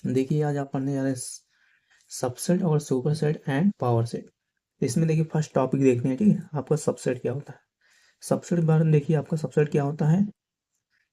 देखिए आज आप पढ़ने जा रहे हैं सबसेट और सुपरसेट एंड पावर सेट। इसमें देखिए फर्स्ट टॉपिक देखते हैं, ठीक है। आपका सबसेट क्या होता है, सबसेट के बारे में देखिए। आपका सबसेट क्या होता है,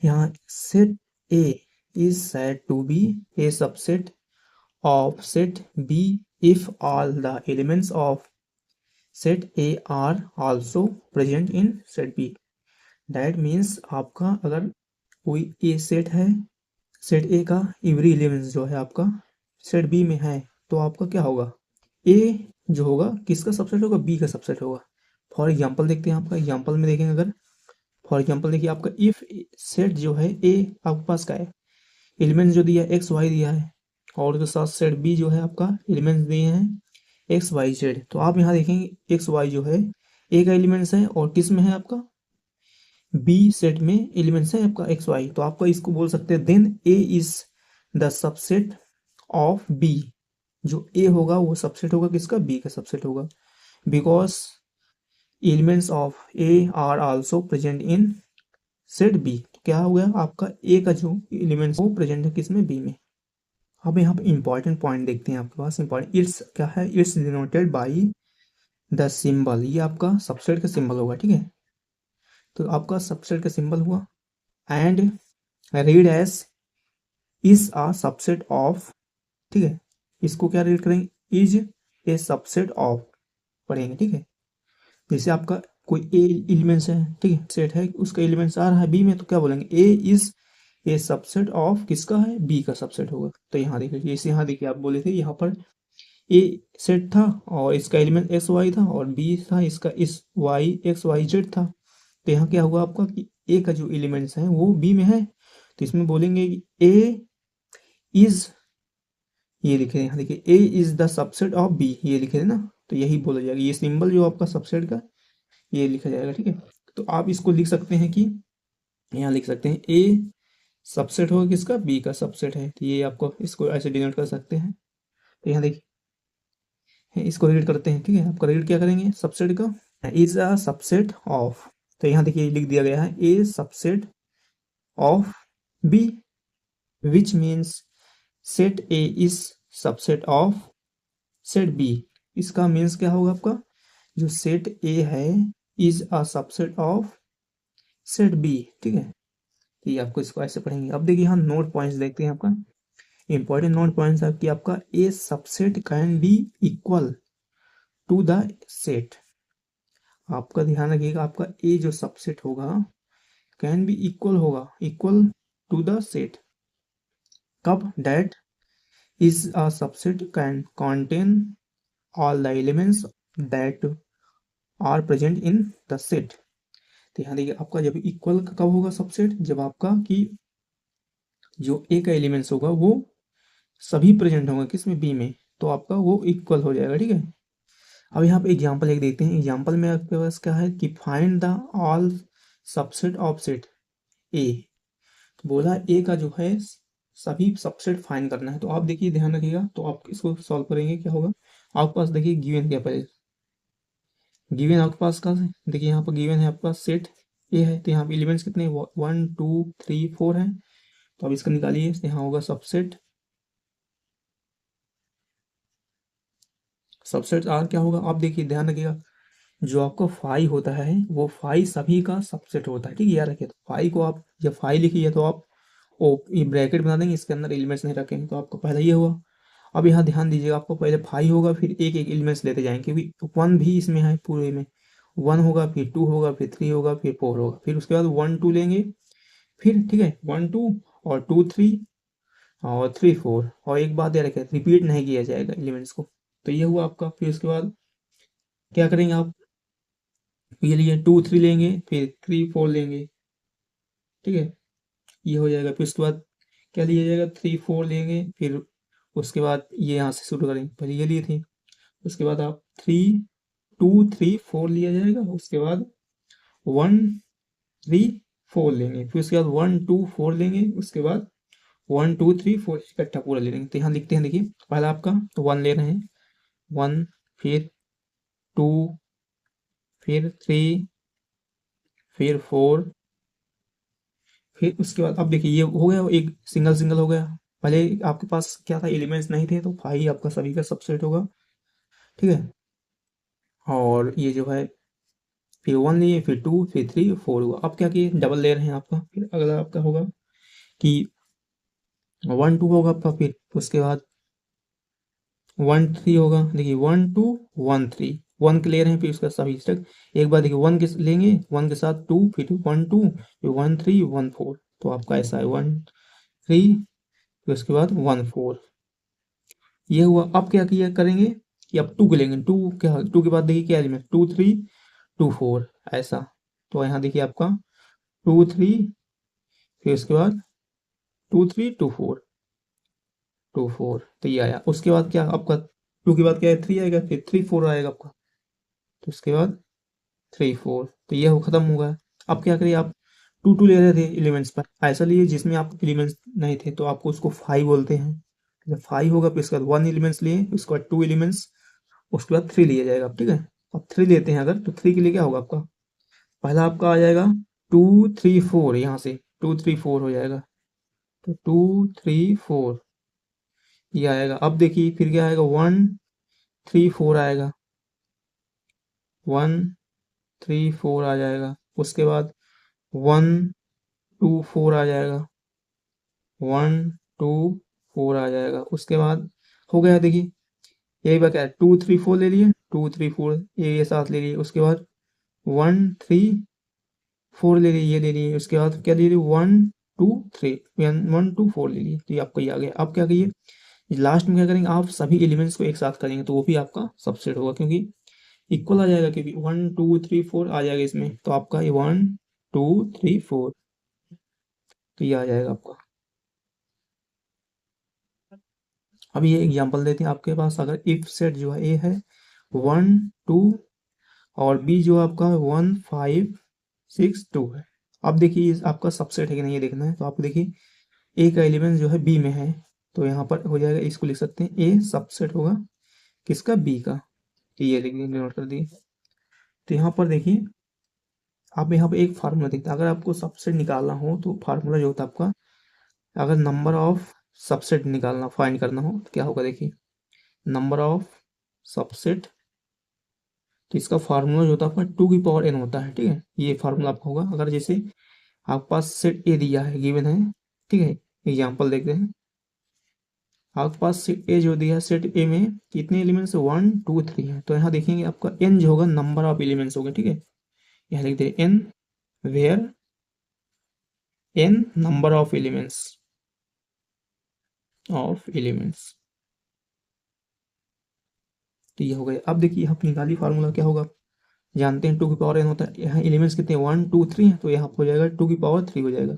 यहाँ set A is said to be a subset of set B if all the elements of set A are also present in set B. That means आपका अगर कोई ए सेट है, सेट ए का एवरी एलिमेंट्स जो है आपका सेट बी में है, तो आपका क्या होगा, ए जो होगा किसका सबसेट होगा, बी का सबसेट होगा। फॉर एग्जांपल देखते हैं, आपका एग्जांपल में देखेंगे अगर, फॉर एग्जांपल देखिए आपका इफ सेट जो है ए आपके पास का है, एलिमेंट्स जो दिया एक्स वाई दिया है, और उसके साथ सेट बी जो है आपका एलिमेंट्स दिए हैं एक्स वाई जेड। तो आप यहाँ देखेंगे एक्स वाई जो है ए का एलिमेंट्स है और किस में है आपका बी सेट में एलिमेंट्स है आपका एक्स वाई। तो आपका इसको बोल सकते हैं then A is the subset of B. जो ए होगा वो सबसेट होगा किसका, बी का सबसेट होगा, because elements of A are also present in set B. तो क्या हो गया आपका ए का जो एलिमेंट्स वो प्रेजेंट है किसमें, बी में। अब यहाँ पे इंपॉर्टेंट पॉइंट देखते हैं आपके पास, इंपॉर्टेंट इट्स क्या है, it's denoted by the symbol. ये आपका सबसेट का सिंबल होगा, ठीक है। तो आपका सबसेट का सिंबल हुआ and read as is a subset of, ठीक है। इसको क्या रीड करेंगे, इज ए सबसेट ऑफ पढ़ेंगे, ठीक है। जैसे आपका कोई ए एलिमेंट्स है, ठीक है, सेट है, उसका एलिमेंट्स आ रहा है बी में, तो क्या बोलेंगे ए इज ए सबसेट ऑफ किसका है, बी का सबसेट होगा। तो यहाँ देखिए, जैसे यहाँ देखिए आप बोले थे यहाँ पर ए सेट था और इसका एलिमेंट एक्स वाई था, और बी था इसका इस वाई एक्स वाई जेड था। तो यहाँ क्या हुआ आपका कि ए का जो एलिमेंट्स है वो बी में है, तो इसमें बोलेंगे ए इज, ये लिखे यहाँ देखिए A is the subset of B, ये लिखे थे ना, तो यही बोला जाएगा, ये सिंबल जो आपका सबसेट का ये लिखा जाएगा, ठीक है। तो आप इसको लिख सकते हैं कि यहाँ लिख सकते हैं ए सबसेट होगा किसका, बी का सबसेट है, तो ये आपको इसको ऐसे डिनोट कर सकते हैं। तो यहाँ देखिए इसको रीड करते हैं, ठीक है। आपका रीड क्या करेंगे सबसेट का, इज अ सबसेट ऑफ, तो यहाँ देखिए लिख दिया गया है A subset of B which means set A is subset of set B. इसका मीन्स क्या होगा आपका, जो सेट ए है is a subset of set B, ठीक है। तो ये आपको इसको ऐसे पढ़ेंगे। अब देखिए यहाँ नोट पॉइंट्स देखते हैं, आपका इंपॉर्टेंट नोट पॉइंट्स है कि आपका A subset can be equal to the set. आपका ध्यान रखिएगा, आपका ए जो सबसेट होगा कैन बी इक्वल होगा, इक्वल टू द सेट कब, that is a subset can contain all the elements that are present in the set। तो यहाँ देखिए आपका जब इक्वल कब होगा सबसेट, जब आपका कि जो ए का एलिमेंट्स होगा वो सभी प्रेजेंट होंगे किसमें, बी में, तो आपका वो इक्वल हो जाएगा, ठीक है। अब यहाँ पे एग्जांपल एक देखते हैं। एग्जांपल में आपके पास क्या है कि find the all subset of set ए। तो बोला ए का जो है सभी सबसेट फाइंड करना है। तो आप देखिए ध्यान रखिएगा, तो आप इसको सॉल्व करेंगे क्या होगा, आपके पास देखिए गिवन क्या पहले, गिवन आपके पास का, देखिए यहाँ पर गिवन है आपके पास सेट ए है, तो यहाँ पे एलिमेंट्स कितने, 1 2 3 4 हैं। तो अब इसका निकालिए, यहाँ होगा सबसेट, सबसेट आर क्या होगा, आप देखिए ध्यान रखिएगा, जो आपका फाई होता है वो फाई सभी का सबसेट होता है, ठीक है। याद रखिए, तो फाई को आप जब फाई लिखिए तो आप ओ ये ब्रैकेट बना देंगे, इसके अंदर एलिमेंट्स नहीं रखेंगे, तो आपका पहला ये हुआ। अब यहाँ ध्यान दीजिएगा, आपको पहले फाई होगा फिर एक एक एलिमेंट्स लेते जाएंगे, क्योंकि वन भी इसमें है पूरे में, वन होगा फिर टू होगा फिर थ्री होगा फिर फोर होगा, फिर उसके बाद 1 2 लेंगे फिर, ठीक है, 1 2 और 2 3 और 3 4, और एक बात याद रखें रिपीट नहीं किया जाएगा एलिमेंट्स को। तो ये हुआ आपका, फिर उसके बाद क्या करेंगे आप, ये लिए 2 3 लेंगे फिर 3 4 लेंगे, ठीक है, ये हो जाएगा। फिर उसके बाद क्या लिया जाएगा, 3 4 लेंगे, फिर उसके बाद ये यहाँ से शुरू करेंगे, पहले ये लिए थे, उसके बाद आप 3 2 3 4 लिया जाएगा, उसके बाद 1 3 4 लेंगे, फिर उसके बाद 1 2 4 लेंगे, उसके बाद 1 2 3 4 इकट्ठा पूरा ले लेंगे। तो यहाँ लिखते हैं, देखिए पहला आपका 1 ले रहे हैं, 1 फिर 2 फिर 3 फिर 4, फिर उसके बाद अब देखिए ये हो गया, एक सिंगल सिंगल हो गया, पहले आपके पास क्या था, एलिमेंट्स नहीं थे, तो फाइव आपका सभी का सबसेट होगा, ठीक है। और ये जो है फिर वन लिए, फिर टू, फिर थ्री, फोर हुआ। अब क्या किए, डबल लेयर है आपका। फिर अगला आपका होगा कि वन टू होगा आपका, फिर उसके बाद वन थ्री होगा। देखिए one two one three, one clear है, फिर उसका सभी स्टेप एक बार देखिए, वन के लेंगे, वन के साथ टू, फिर वन टू, फिर वन थ्री वन फोर। तो आपका ऐसा है वन थ्री, फिर उसके बाद वन फोर, ये हुआ। अब क्या किया करेंगे कि अब टू के लेंगे, टू क्या, टू के बाद देखिए क्या element, two three two four, ऐसा। तो यहाँ देखिए आपका टू थ्री, फिर उसके बाद two three two four, two four, तो ये आया। उसके बाद क्या आपका, टू के बाद क्या है, थ्री आएगा, फिर थ्री फोर आएगा आपका, तो उसके बाद थ्री फोर, तो ये हो खत्म हो गया। अब क्या करिए आप, टू टू ले रहे थे एलिमेंट्स पर, ऐसा लिए जिसमें आप एलिमेंट्स नहीं थे, तो आपको उसको फाइव बोलते हैं। जब फाइव होगा, फिर उसके बाद वन एलिमेंट्स लिए, उसके बाद टू एलिमेंट्स, उसके बाद थ्री लिया जाएगा, ठीक है। अब थ्री लेते हैं अगर, तो थ्री के लिए क्या होगा आपका, पहला आपका आ जाएगा टू थ्री फोर, यहाँ से टू थ्री फोर हो जाएगा, तो टू थ्री फोर ये आएगा। अब देखिए फिर क्या आएगा, वन थ्री फोर आएगा, वन थ्री फोर आ जाएगा। उसके बाद वन टू फोर आ जाएगा, वन टू फोर आ जाएगा। उसके बाद हो गया, देखिए यही बात क्या है, टू थ्री फोर ले लिए, टू थ्री फोर ये साथ ले लिए। उसके बाद वन थ्री फोर ले लिए, ये ले लिए। उसके बाद क्या ले लिए, one two three, one two four ले लिए, तो ये आपका ये आ गया। अब क्या करिए, लास्ट में क्या करेंगे, आप सभी एलिमेंट्स को एक साथ करेंगे, तो वो भी आपका सबसेट होगा, क्योंकि इक्वल आ जाएगा, क्योंकि वन टू थ्री फोर आ जाएगा इसमें, तो आपका ये वन टू थ्री फोर, तो ये आ जाएगा आपका। अब ये एग्जांपल देते हैं आपके पास, अगर इफ सेट जो है ए है वन टू, और बी जो आपका वन फाइव सिक्स टू है। अब देखिए आपका सबसेट है कि नहीं ये देखना है, तो आप देखिए ए का एलिमेंट जो है बी में है, तो यहाँ पर हो जाएगा, इसको लिख सकते हैं ए सबसेट होगा किसका, बी का। तो ये लिख देंगे, नोट कर दिए। तो यहाँ पर देखिए आप यहाँ पे एक फार्मूला देखते हैं, अगर आपको सबसेट निकालना हो तो फार्मूला जो होता है आपका, अगर नंबर ऑफ सबसेट निकालना फाइंड करना हो तो क्या होगा, देखिए नंबर ऑफ सबसेट, तो इसका फार्मूला जो होता है आपका टू की पावर एन होता है, ठीक है। ये फार्मूला आपका होगा, अगर जैसे आपके पास सेट ए दिया है, गिवन है, ठीक है। एग्जांपल देखते हैं, आपके पास सेट ए जो दिया है, सेट ए में कितने एलिमेंट्स, वन टू थ्री है, तो यहाँ देखेंगे आपका एन जो होगा नंबर ऑफ एलिमेंट्स होगा, ठीक है। यहाँ लिखते हैं N, where N number of elements, तो ये हो गया। अब देखिए आप निकाली फार्मूला क्या होगा, जानते हैं टू की पावर एन होता है, यहाँ एलिमेंट्स कितने वन टू थ्री हैं, तो यहाँ हो जाएगा टू की पावर थ्री हो जाएगा।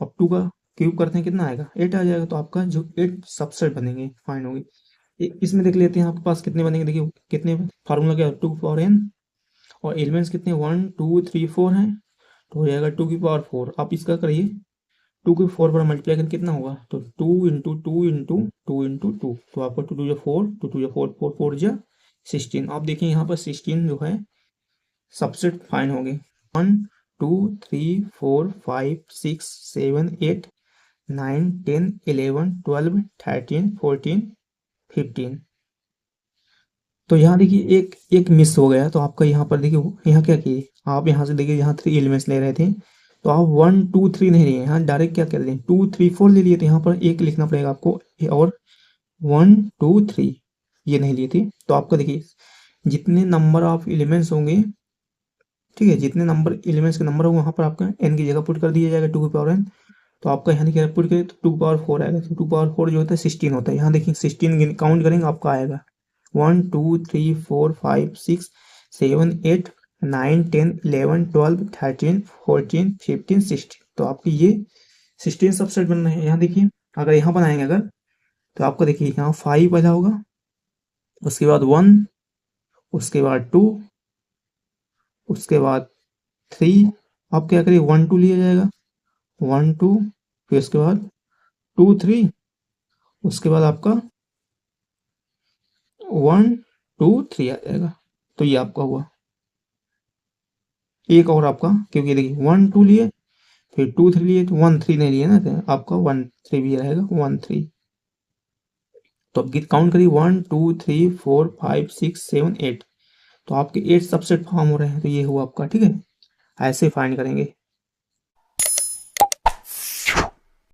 अब टू का क्यूब करते हैं कितना आएगा, एट आ जाएगा, तो आपका जो एट सबसेट बनेंगे फाइंड होगी। इसमें देख लेते हैं आपके पास कितने बनेंगे, देखिए कितने, फार्मूला क्या है टू की पावर एन, और एलिमेंट्स कितने वन टू थ्री फोर हैं, तो हो जाएगा टू की पावर फोर। आप इसका करिए, टू की फोर पर मल्टीप्लाई करके कितना होगा, तो two into two into two into two, तो आपका टू टू जो फोर, टू टू जो फोर, फोर फोर जो सिक्सटीन। आप देखिए यहाँ पर सिक्सटीन जो है सबसेट फाइन होंगे, one two three four five six seven eight nine ten eleven twelve thirteen fourteen fifteen. तो यहाँ देखिए एक एक मिस हो गया, तो आपका यहाँ पर देखिए यहाँ क्या किए, आप यहाँ से देखिए यहाँ थ्री एलिमेंट्स ले रहे थे, तो आप वन टू थ्री नहीं लिए, यहाँ डायरेक्ट क्या कर रहे हैं, टू थ्री फोर ले लिए, तो यहाँ पर एक लिखना पड़ेगा आपको, और वन टू थ्री ये नहीं लिए थे। तो आपका देखिए जितने नंबर ऑफ एलिमेंट्स होंगे, ठीक है, जितने नंबर एलिमेंट्स के नंबर होंगे वहाँ पर आपका एन की जगह पुट कर दिया जाएगा टू की पावर एन। तो आपका यहाँ देखिए पुट करें तो टू पावर फोर आएगा, तो टू पावर फोर जो होता है सिक्सटीन होता है। यहाँ देखिए सिक्सटीन काउंट करेंगे आपका आएगा one two three four five six seven eight nine ten eleven twelve thirteen fourteen fifteen sixteen, तो आपकी ये सिक्सटीन सबसेट बन रहे हैं। यहाँ देखिए अगर यहाँ बनाएंगे अगर, तो आपको देखिए यहाँ फाइव पहला होगा, उसके बाद वन, उसके बाद टू, उसके बाद थ्री, आप क्या करिए वन टू लिया जाएगा, वन टू, फिर उसके बाद टू थ्री, उसके बाद आपका वन टू थ्री आ जाएगा, तो ये आपका हुआ। एक और आपका, क्योंकि देखिए वन टू लिए, फिर 2 3 लिए तो 1 3 नहीं लिए ना, तो आपका 1 3 भी रहेगा 1 3। तो अब काउंट करिए 1 2 3 4 5 6 7 8। तो आपके 8 सबसेट फॉर्म हो रहे हैं, तो ये हुआ आपका, ठीक है। ऐसे फाइंड करेंगे।